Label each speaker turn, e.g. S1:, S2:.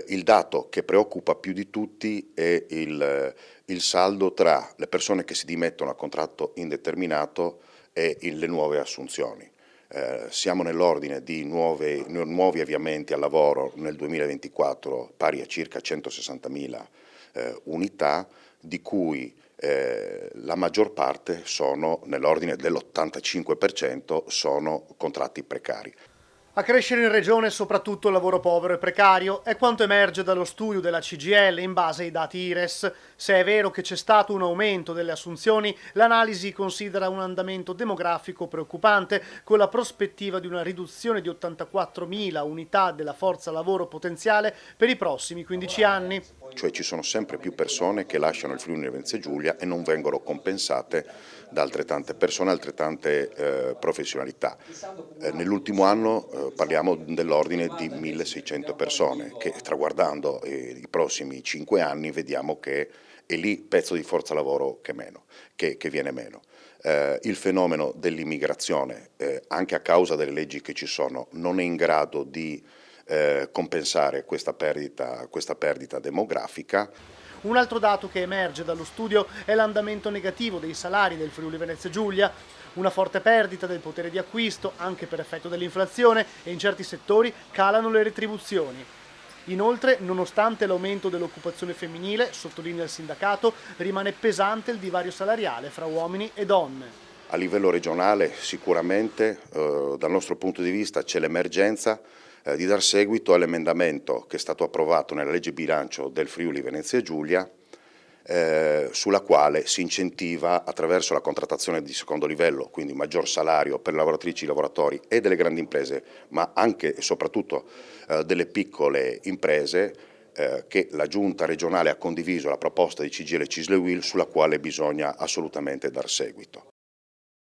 S1: Il dato che preoccupa più di tutti è il saldo tra le persone che si dimettono a contratto indeterminato e le nuove assunzioni. Siamo nell'ordine di nuovi avviamenti al lavoro nel 2024 pari a circa 160.000 unità, di cui la maggior parte sono, nell'ordine dell'85%, sono contratti precari.
S2: A crescere in regione soprattutto il lavoro povero e precario è quanto emerge dallo studio della CGIL in base ai dati IRES. Se è vero che c'è stato un aumento delle assunzioni, l'analisi considera un andamento demografico preoccupante, con la prospettiva di una riduzione di 84.000 unità della forza lavoro potenziale per i prossimi 15 anni.
S1: Cioè ci sono sempre più persone che lasciano il Friuli Venezia Giulia e non vengono compensate da altrettante persone, altrettante professionalità. Nell'ultimo anno parliamo dell'ordine di 1.600 persone che, traguardando i prossimi 5 anni, vediamo che è lì pezzo di forza lavoro che viene meno. Il fenomeno dell'immigrazione, anche a causa delle leggi che ci sono, non è in grado di compensare questa perdita demografica.
S2: Un altro dato che emerge dallo studio è l'andamento negativo dei salari del Friuli Venezia Giulia, una forte perdita del potere di acquisto anche per effetto dell'inflazione e in certi settori calano le retribuzioni. Inoltre, nonostante l'aumento dell'occupazione femminile, sottolinea il sindacato, rimane pesante il divario salariale fra uomini e donne.
S1: A livello regionale sicuramente dal nostro punto di vista c'è l'emergenza di dar seguito all'emendamento che è stato approvato nella legge bilancio del Friuli Venezia Giulia, sulla quale si incentiva attraverso la contrattazione di secondo livello, quindi maggior salario per le lavoratrici e i lavoratori e delle grandi imprese, ma anche e soprattutto delle piccole imprese, che la Giunta regionale ha condiviso la proposta di CGIL e CISL e UIL, sulla quale bisogna assolutamente dar seguito.